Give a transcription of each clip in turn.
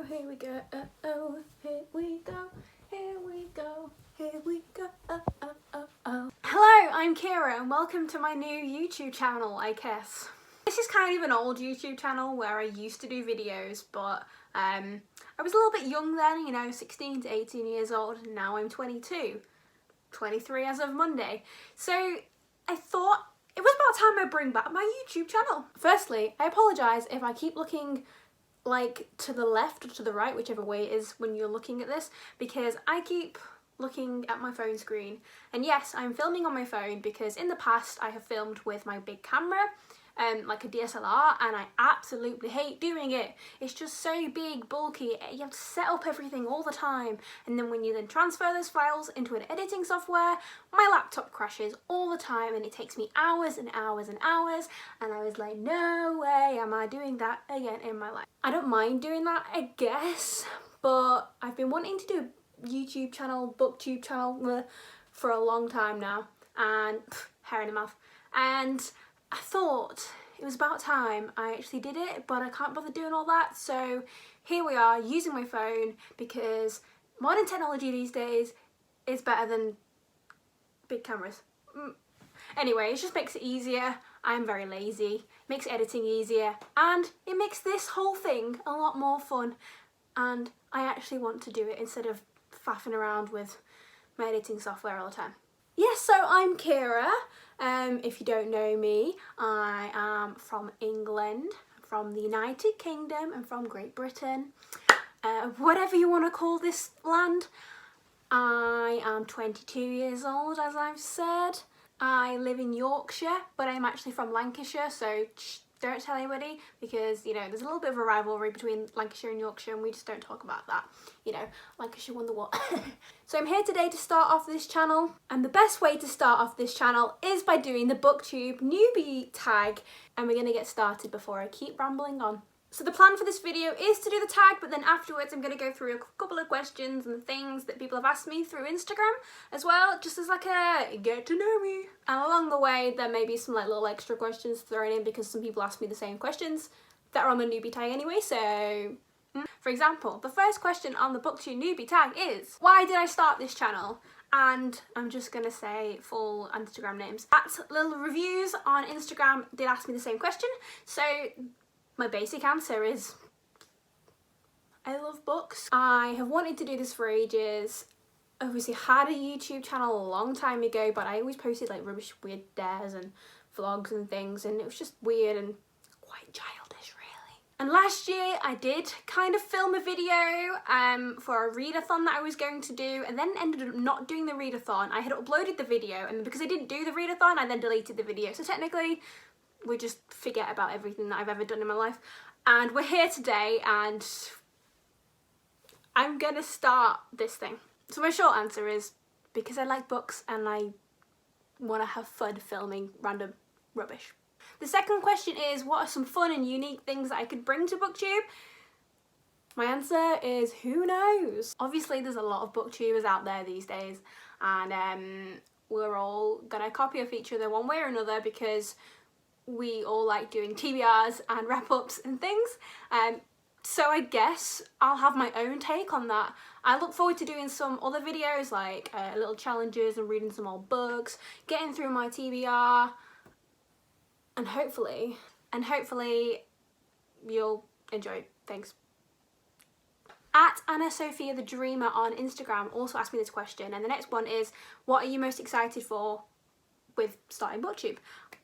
here we go, oh, here we go, here we go, here we go, oh. Hello, I'm Kira and welcome to my new YouTube channel, I guess. This is kind of an old YouTube channel where I used to do videos, but I was a little bit young then, you know, 16 to 18 years old, and now I'm 22, 23 as of Monday. So I thought it was about time I bring back my YouTube channel. Firstly, I apologise if I keep looking like to the left or to the right, whichever way it is when you're looking at this, because I keep looking at my phone screen. And yes, I'm filming on my phone because in the past I have filmed with my big camera, like a DSLR, and I absolutely hate doing it. It's just so big, bulky, you have to set up everything all the time, and then when you then transfer those files into an editing software, my laptop crashes all the time and it takes me hours and hours and hours, and I was like, no way am I doing that again in my life. I don't mind doing that, I guess, but I've been wanting to do a YouTube channel, booktube channel for a long time now, and hair in the mouth, and I thought it was about time I actually did it, but I can't bother doing all that, so here we are using my phone because modern technology these days is better than big cameras. Anyway, it just makes it easier. I'm very lazy, makes editing easier, and it makes this whole thing a lot more fun, and I actually want to do it instead of faffing around with my editing software all the time. Yes, so I'm Kira. If you don't know me, I am from England, from the United Kingdom, and from Great Britain. Whatever you want to call this land. I am 22 years old, as I've said. I live in Yorkshire, but I'm actually from Lancashire, so don't tell anybody, because, you know, there's a little bit of a rivalry between Lancashire and Yorkshire, and we just don't talk about that. You know, Lancashire won the war. So I'm here today to start off this channel, and the best way to start off this channel is by doing the booktube newbie tag, and we're going to get started before I keep rambling on. So the plan for this video is to do the tag, but then afterwards I'm going to go through a couple of questions and things that people have asked me through Instagram as well, just as like a get to know me. And along the way there may be some like little extra questions thrown in because some people ask me the same questions that are on the newbie tag anyway, so... For example, the first question on the booktube newbie tag is, why did I start this channel? And I'm just going to say full Instagram names. At Little Reviews on Instagram did ask me the same question, so my basic answer is I love books. I have wanted to do this for ages. Obviously had a YouTube channel a long time ago, but I always posted like rubbish weird dares and vlogs and things, and it was just weird and quite childish really. And last year I did kind of film a video for a readathon that I was going to do, and then ended up not doing the readathon. I had uploaded the video, and because I didn't do the readathon I then deleted the video, so technically we just forget about everything that I've ever done in my life. And we're here today and I'm gonna start this thing. So my short answer is because I like books and I want to have fun filming random rubbish. The second question is, what are some fun and unique things that I could bring to booktube? My answer is, who knows? Obviously there's a lot of booktubers out there these days, and we're all gonna copy off each other one way or another because we all like doing TBRs and wrap-ups and things, so I guess I'll have my own take on that. I look forward to doing some other videos like little challenges and reading some old books, getting through my TBR, and hopefully you'll enjoy it. Thanks. At Anna Sophia the Dreamer on Instagram also asked me this question, and the next one is, what are you most excited for with starting booktube?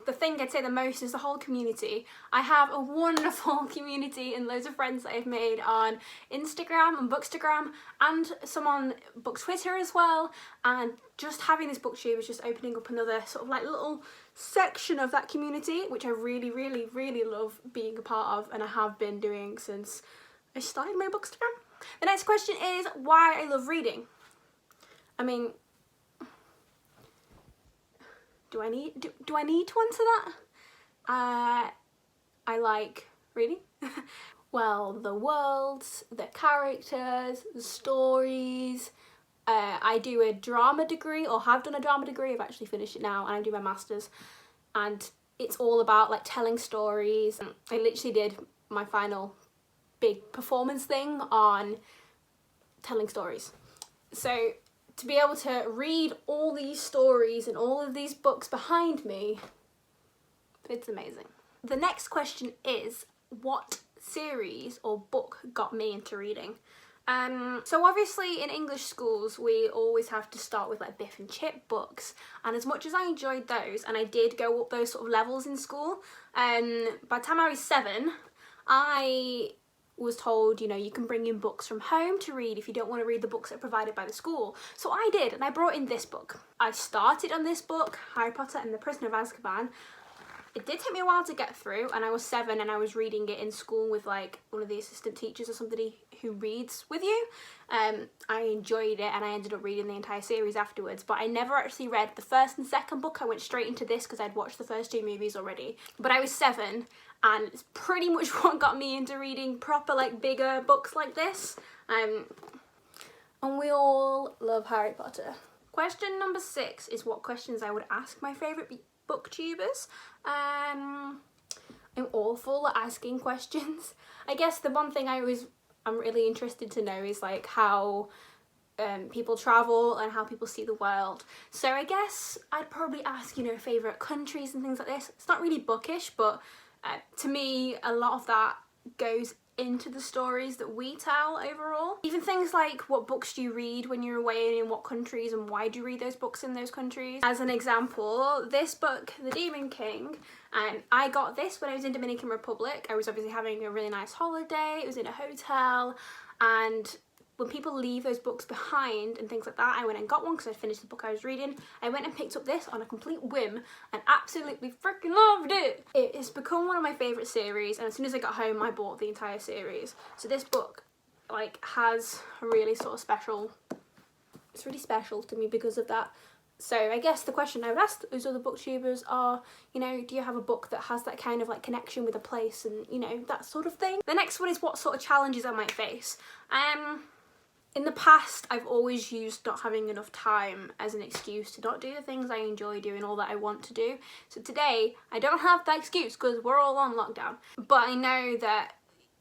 The thing I'd say the most is the whole community. I have a wonderful community and loads of friends that I've made on Instagram and Bookstagram, and some on Book Twitter as well, and just having this booktube is just opening up another sort of like little section of that community, which I really love being a part of, and I have been doing since I started my Bookstagram. The next question is why I love reading. I mean, do I need to answer that? I like reading. Well, the worlds, the characters, the stories. I do a drama degree, or have done a drama degree. I've actually finished it now, and I do my masters, and it's all about like telling stories. I literally did my final big performance thing on telling stories. So to be able to read all these stories and all of these books behind me, it's amazing. The next question is, what series or book got me into reading? So obviously in English schools we always have to start with like Biff and Chip books, and as much as I enjoyed those and I did go up those sort of levels in school, by the time I was 7 I was told, you know, you can bring in books from home to read if you don't want to read the books that are provided by the school. So I did, and I brought in this book. I started on this book, Harry Potter and the Prisoner of Azkaban. It did take me a while to get through, and I was 7 and I was reading it in school with like one of the assistant teachers or somebody who reads with you. I enjoyed it and I ended up reading the entire series afterwards, but I never actually read the first and second book. I went straight into this because I'd watched the first 2 movies already. But I was 7 and it's pretty much what got me into reading proper like bigger books like this. And we all love Harry Potter. Question number 6 is what questions I would ask my favourite booktubers. I'm awful at asking questions. I guess the one thing I'm really interested to know is like how people travel and how people see the world. So I guess I'd probably ask, you know, favourite countries and things like this. It's not really bookish, but to me a lot of that goes into the stories that we tell overall. Even things like what books do you read when you're away and in what countries, and why do you read those books in those countries. As an example, this book, The Demon King, I got this when I was in Dominican Republic. I was obviously having a really nice holiday, it was in a hotel, and when people leave those books behind and things like that, I went and got one because I finished the book I was reading. I went and picked up this on a complete whim and absolutely freaking loved it. It has become one of my favourite series, and as soon as I got home I bought the entire series. So this book like has a really sort of special, it's really special to me because of that. So I guess the question I would ask those other booktubers are, you know, do you have a book that has that kind of like connection with a place and, you know, that sort of thing. The next one is what sort of challenges I might face. In the past, I've always used not having enough time as an excuse to not do the things I enjoy doing or that I want to do. So today, I don't have that excuse because we're all on lockdown. But I know that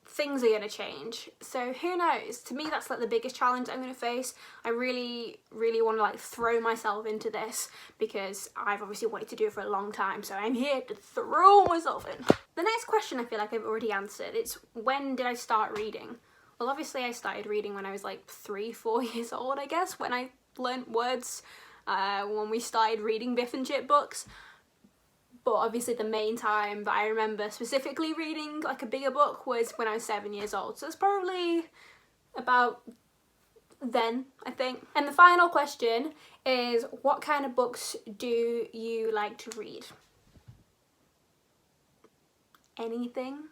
things are going to change. So who knows? To me, that's like the biggest challenge I'm going to face. I really, really want to like throw myself into this because I've obviously wanted to do it for a long time. So I'm here to throw myself in. The next question I feel like I've already answered. It's when did I start reading? Well, obviously I started reading when I was like 3-4 years old, I guess, when I learnt words, when we started reading Biff and Chip books. But obviously the main time that I remember specifically reading like a bigger book was when I was 7 years old. So it's probably about then, I think. And the final question is, what kind of books do you like to read? Anything?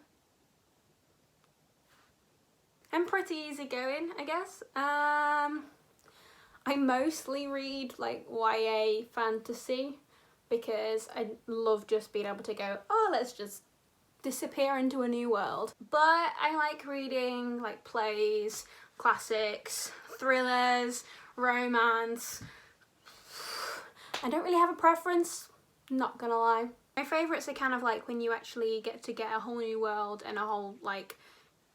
I'm pretty easygoing, I guess. I mostly read like YA fantasy because I love just being able to go, oh, let's just disappear into a new world. But I like reading like plays, classics, thrillers, romance. I don't really have a preference, not gonna lie. My favourites are kind of like when you actually get to get a whole new world and a whole like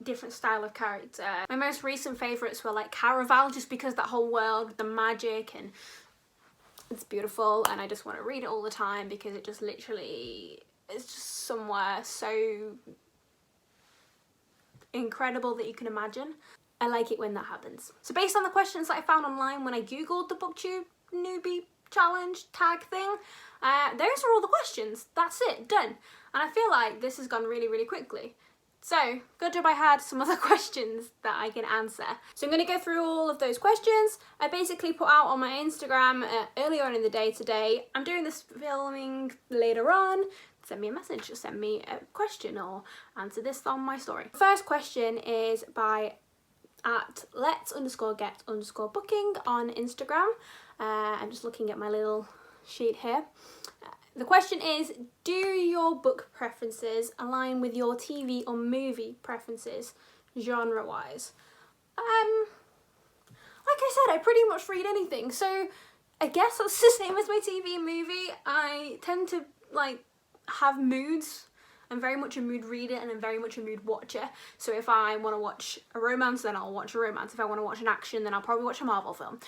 different style of character. My most recent favourites were like Caraval, just because that whole world with the magic, and it's beautiful and I just want to read it all the time because it just literally, it's just somewhere so incredible that you can imagine. I like it when that happens. So based on the questions that I found online when I googled the booktube newbie challenge tag thing, those are all the questions. That's it, done. And I feel like this has gone really, really quickly. So, good job I had some other questions that I can answer. So I'm going to go through all of those questions. I basically put out on my Instagram earlier on in the day today, I'm doing this filming later on, send me a message or send me a question or answer this on my story. First question is by @lets_get_booking on Instagram. I'm just looking at my little sheet here. The question is, do your book preferences align with your TV or movie preferences, genre-wise? Like I said, I pretty much read anything, so I guess that's the same as my TV and movie. I tend to like have moods I'm very much a mood reader and I'm very much a mood watcher. So if I want to watch a romance, then I'll watch a romance. If I want to watch an action, then I'll probably watch a Marvel film.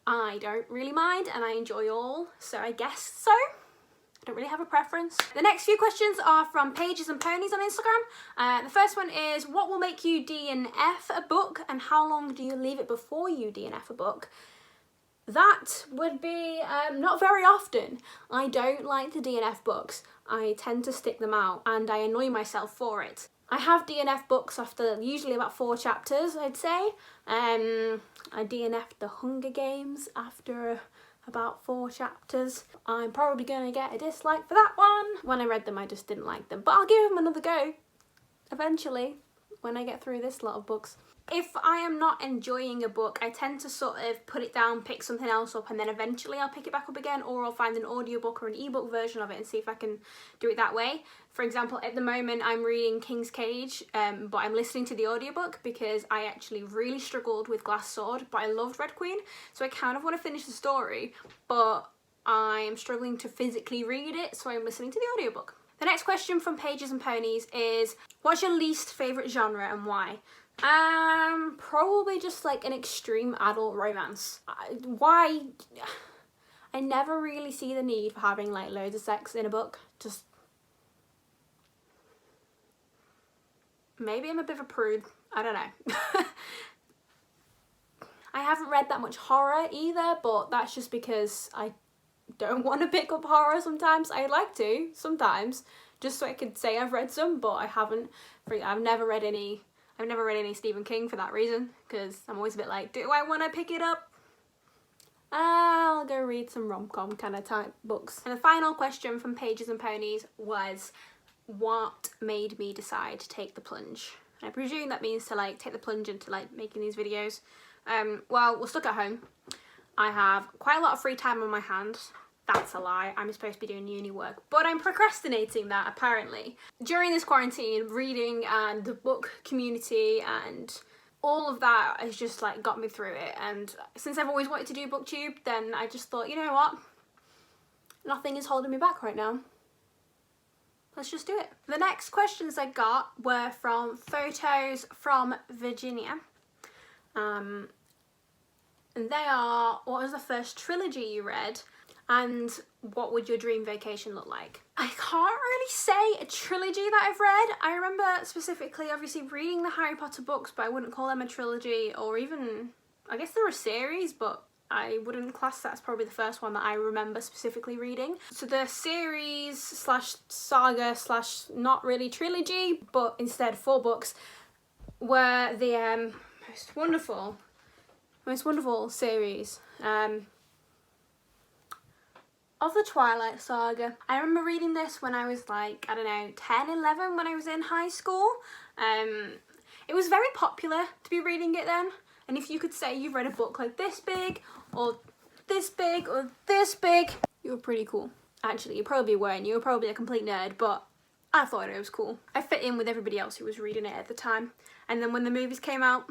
I don't really mind and I enjoy all, so I guess so. I don't really have a preference. The next few questions are from Pages and Ponies on Instagram. The first one is, what will make you DNF a book and how long do you leave it before you DNF a book? That would be not very often. I don't like to DNF books. I tend to stick them out and I annoy myself for it. I have DNF books after usually about 4 chapters, I'd say. I DNF'd The Hunger Games after about 4 chapters. I'm probably going to get a dislike for that one. When I read them, I just didn't like them. But I'll give them another go eventually when I get through this lot of books. If I am not enjoying a book, I tend to sort of put it down, pick something else up, and then eventually I'll pick it back up again, or I'll find an audiobook or an ebook version of it and see if I can do it that way. For example, at the moment I'm reading King's Cage, but I'm listening to the audiobook because I actually really struggled with Glass Sword, but I loved Red Queen, so I kind of want to finish the story, but I'm struggling to physically read it, so I'm listening to the audiobook. The next question from Pages and Ponies is, what's your least favourite genre and why? Probably just like an extreme adult romance. Why? I never really see the need for having like loads of sex in a book. Just maybe I'm a bit of a prude. I don't know. I haven't read that much horror either, but that's just because I don't want to pick up horror sometimes. I like to sometimes, just so I could say I've read some, but I haven't. I've never read any Stephen King for that reason, because I'm always a bit like, do I want to pick it up? I'll go read some rom-com kind of type books. And the final question from Pages and Ponies was, what made me decide to take the plunge? And I presume that means to like take the plunge into like making these videos. Well, we're stuck at home. I have quite a lot of free time on my hands. That's a lie, I'm supposed to be doing uni work, but I'm procrastinating that apparently. During this quarantine, reading and the book community and all of that has just like got me through it, and since I've always wanted to do booktube, then I just thought, you know what, nothing is holding me back right now. Let's just do it. The next questions I got were from Photos from Virginia. And they are, what was the first trilogy you read? And what would your dream vacation look like? I can't really say a trilogy that I've read. I remember specifically obviously reading the Harry Potter books, but I wouldn't call them a trilogy, or even, I guess they're a series, but I wouldn't class that as probably the first one that I remember specifically reading. So the series slash saga slash not really trilogy, but instead 4 books, were the most wonderful series. Of the Twilight Saga. I remember reading this when I was like, I don't know, 10, 11, when I was in high school. It was very popular to be reading it then. And if you could say you've read a book like this big, or this big, or this big, you were pretty cool. Actually, you probably weren't. You were probably a complete nerd, but I thought it was cool. I fit in with everybody else who was reading it at the time. And then when the movies came out,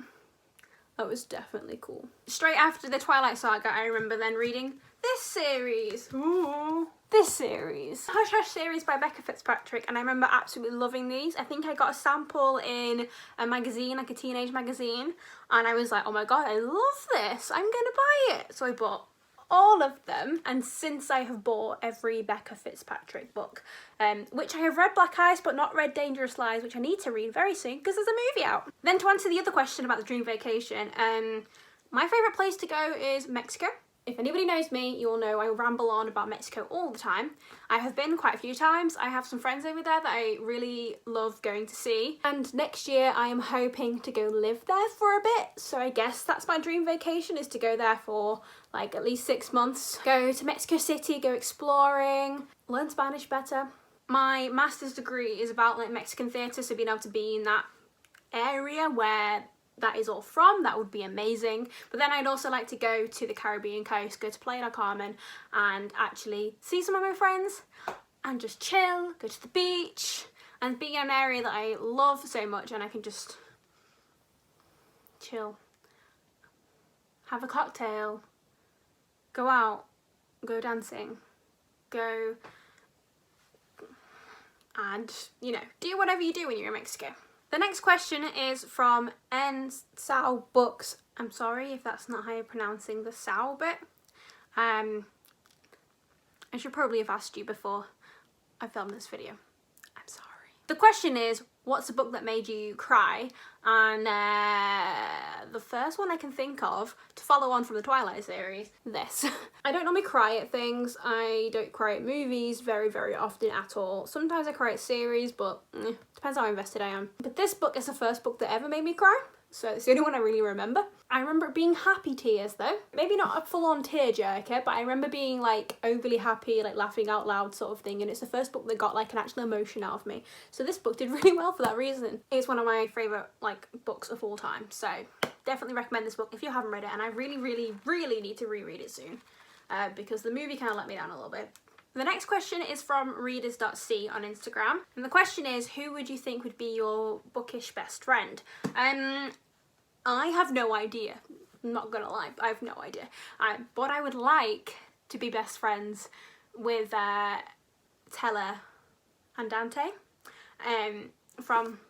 that was definitely cool. Straight after the Twilight Saga, I remember then reading this series. Ooh. This series. Hush Hush series by Becca Fitzpatrick, and I remember absolutely loving these. I think I got a sample in a magazine, like a teenage magazine, and I was like, oh my god, I love this. I'm gonna buy it. So I bought all of them, and since I have bought every Becca Fitzpatrick book, which I have read Black Ice but not read Dangerous Lies, which I need to read very soon because there's a movie out. Then to answer the other question about the dream vacation, my favourite place to go is Mexico. If anybody knows me, you'll know I ramble on about Mexico all the time. I have been quite a few times. I have some friends over there that I really love going to see. And next year I am hoping to go live there for a bit. So I guess that's my dream vacation, is to go there for like at least 6 months. Go to Mexico City, go exploring, learn Spanish better. My master's degree is about like Mexican theatre, so being able to be in that area where that is all from, that would be amazing. But then I'd also like to go to the Caribbean coast, go to Playa del Carmen and actually see some of my friends and just chill, go to the beach and be in an area that I love so much, and I can just chill, have a cocktail, go out, go dancing, go and, you know, do whatever you do when you're in Mexico. The next question is from N Sao Books. I'm sorry if that's not how you're pronouncing the Sao bit. I should probably have asked you before I filmed this video. I'm sorry. The question is, what's a book that made you cry? And the first one I can think of, to follow on from the Twilight series, this. I don't normally cry at things. I don't cry at movies very, very often at all. Sometimes I cry at series, but depends how invested I am. But this book is the first book that ever made me cry. So it's the only one I really remember. I remember it being happy tears though. Maybe not a full-on tearjerker, but I remember being like overly happy, like laughing out loud sort of thing. And it's the first book that got like an actual emotion out of me. So this book did really well for that reason. It's one of my favourite like books of all time. So definitely recommend this book if you haven't read it. And I really, really, really need to reread it soon. Because the movie kind of let me down a little bit. The next question is from readers.c on Instagram. And the question is, who would you think would be your bookish best friend? I have no idea. I'm not gonna lie, I have no idea. But I would like to be best friends with Tella and Dante from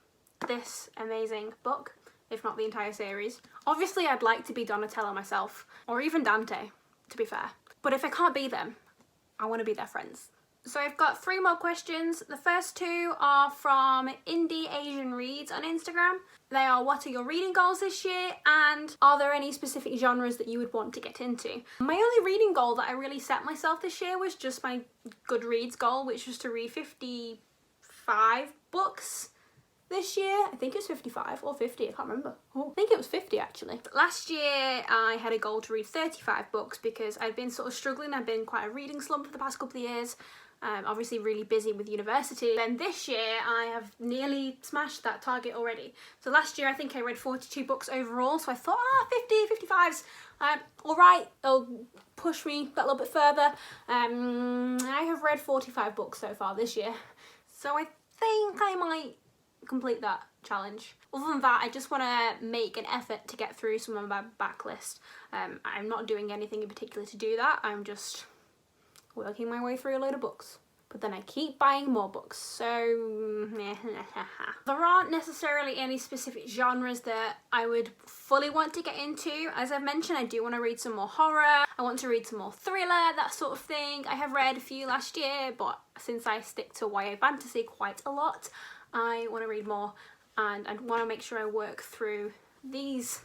this amazing book, if not the entire series. Obviously I'd like to be Donatello myself, or even Dante, to be fair. But if I can't be them, I want to be their friends. So I've got 3 more questions. The first 2 are from Indie Asian Reads on Instagram. They are, what are your reading goals this year? And are there any specific genres that you would want to get into? My only reading goal that I really set myself this year was just my Goodreads goal, which was to read 55 books this year. I think it was 55 or 50, I can't remember. I think it was 50 actually. Last year I had a goal to read 35 books because I'd been sort of struggling. I've been quite a reading slump for the past couple of years. Obviously really busy with university. Then this year I have nearly smashed that target already. So last year I think I read 42 books overall, so I thought 50, 55's alright, it'll push me that little bit further. I have read 45 books so far this year, so I think I might complete that challenge. Other than that, I just want to make an effort to get through some of my backlist. I'm not doing anything in particular to do that. I'm just working my way through a load of books. But then I keep buying more books, so there aren't necessarily any specific genres that I would fully want to get into. As I've mentioned, I do want to read some more horror, I want to read some more thriller, that sort of thing. I have read a few last year, but since I stick to YA fantasy quite a lot, I want to read more, and I want to make sure I work through these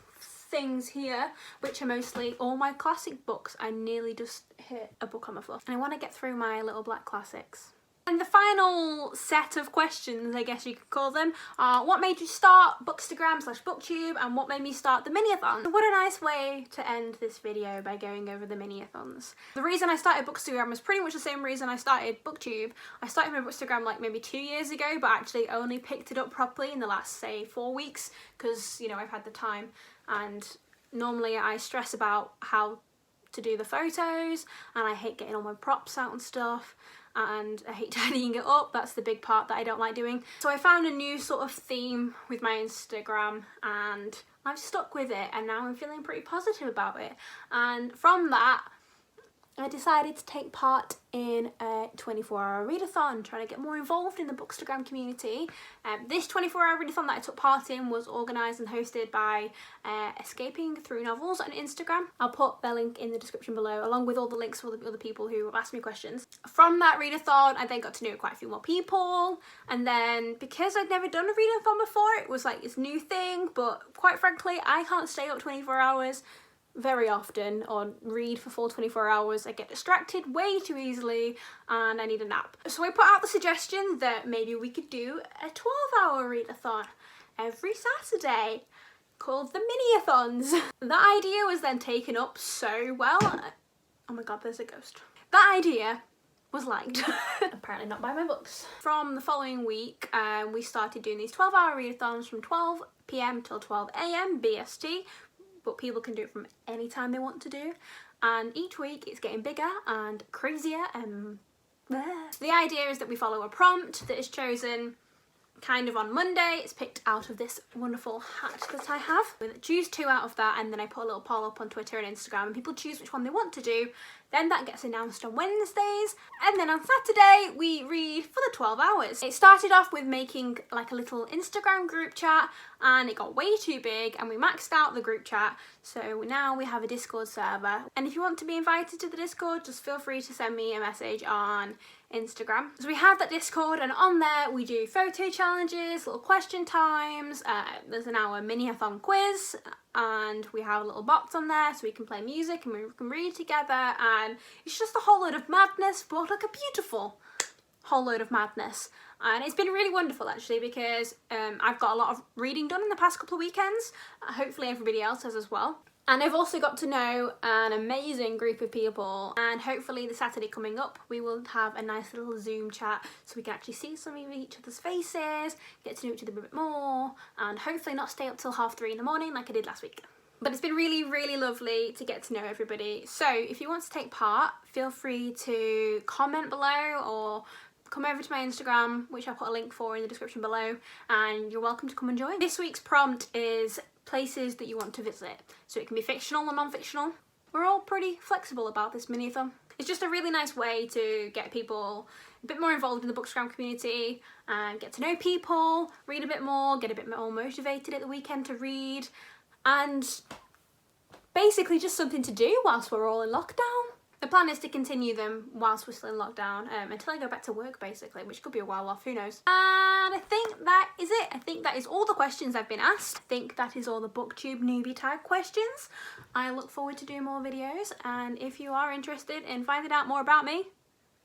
things here, which are mostly all my classic books. I nearly just hit a book on the floor. And I want to get through my little black classics. And the final set of questions, I guess you could call them, are what made you start Bookstagram/booktube, and what made me start the mini-a-thon. What a nice way to end this video by going over the mini-a-thons. The reason I started Bookstagram was pretty much the same reason I started Booktube. I started my Bookstagram like maybe 2 years ago, but actually only picked it up properly in the last, say, 4 weeks, because, you know, I've had the time, and normally I stress about how to do the photos, and I hate getting all my props out and stuff, and I hate tidying it up. That's the big part that I don't like doing. So I found a new sort of theme with my Instagram, and I've stuck with it, and now I'm feeling pretty positive about it. And from that, I decided to take part in a 24-hour readathon, trying to get more involved in the Bookstagram community. This 24-hour readathon that I took part in was organised and hosted by Escaping Through Novels on Instagram. I'll put their link in the description below, along with all the links for the other people who asked me questions. From that readathon, I then got to know quite a few more people, and then because I'd never done a readathon before, it was like this new thing, but quite frankly, I can't stay up 24 hours very often or read for full 24 hours. I get distracted way too easily and I need a nap. So I put out the suggestion that maybe we could do a 12-hour readathon every Saturday called the mini-a-thons. That idea was then taken up so well. Oh my god, there's a ghost. That idea was liked. Apparently not by my books. From the following week, we started doing these 12-hour readathons from 12 PM till 12 AM BST, but people can do it from any time they want to do, and each week it's getting bigger and crazier and the idea is that we follow a prompt that is chosen kind of on Monday. It's picked out of this wonderful hat that I have. We choose 2 out of that, and then I put a little poll up on Twitter and Instagram, and people choose which one they want to do. Then that gets announced on Wednesdays, and then on Saturday we read for the 12 hours. It started off with making like a little Instagram group chat, and it got way too big and we maxed out the group chat, so now we have a Discord server. And if you want to be invited to the Discord, just feel free to send me a message on Instagram. So we have that Discord, and on there we do photo challenges, little question times, there's an hour mini-a-thon quiz, and we have a little box on there so we can play music and we can read together, and it's just a whole load of madness, but like a beautiful whole load of madness. And it's been really wonderful actually, because I've got a lot of reading done in the past couple of weekends. Hopefully everybody else has as well. And I've also got to know an amazing group of people, and hopefully the Saturday coming up we will have a nice little Zoom chat so we can actually see some of each other's faces, get to know each other a bit more, and hopefully not stay up till 3:30 in the morning like I did last week. But it's been really, really lovely to get to know everybody. So if you want to take part, feel free to comment below or come over to my Instagram, which I'll put a link for in the description below, and you're welcome to come and join. This week's prompt is places that you want to visit. So it can be fictional or non-fictional. We're all pretty flexible about this mini-a-thon. It's just a really nice way to get people a bit more involved in the Bookstagram community and get to know people, read a bit more, get a bit more motivated at the weekend to read, and basically just something to do whilst we're all in lockdown. The plan is to continue them whilst we're still in lockdown until I go back to work basically, which could be a while off, who knows. And I think that is it. I think that is all the questions I've been asked. I think that is all the booktube newbie tag questions. I look forward to doing more videos, and if you are interested in finding out more about me,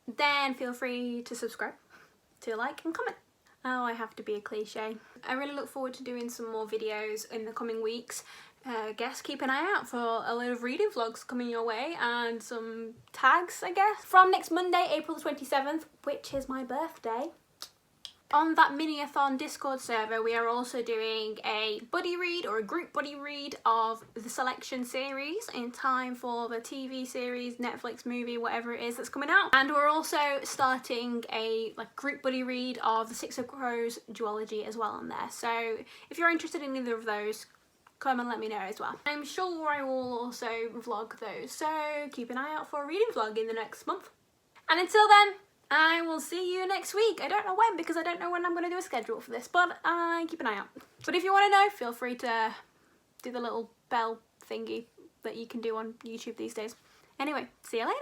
then feel free to subscribe, to like and comment. Oh, I have to be a cliche. I really look forward to doing some more videos in the coming weeks. I guess keep an eye out for a load of reading vlogs coming your way, and some tags, I guess. From next Monday, April the 27th, which is my birthday, on that mini-a-thon Discord server we are also doing a buddy read, or a group buddy read, of the Selection series in time for the TV series, Netflix movie, whatever it is that's coming out. And we're also starting a group buddy read of the Six of Crows duology as well on there. So if you're interested in either of those, come and let me know as well. I'm sure I will also vlog those, so keep an eye out for a reading vlog in the next month. And until then, I will see you next week. I don't know when, because I don't know when I'm going to do a schedule for this, but keep an eye out. But if you want to know, feel free to do the little bell thingy that you can do on YouTube these days. Anyway, see you later.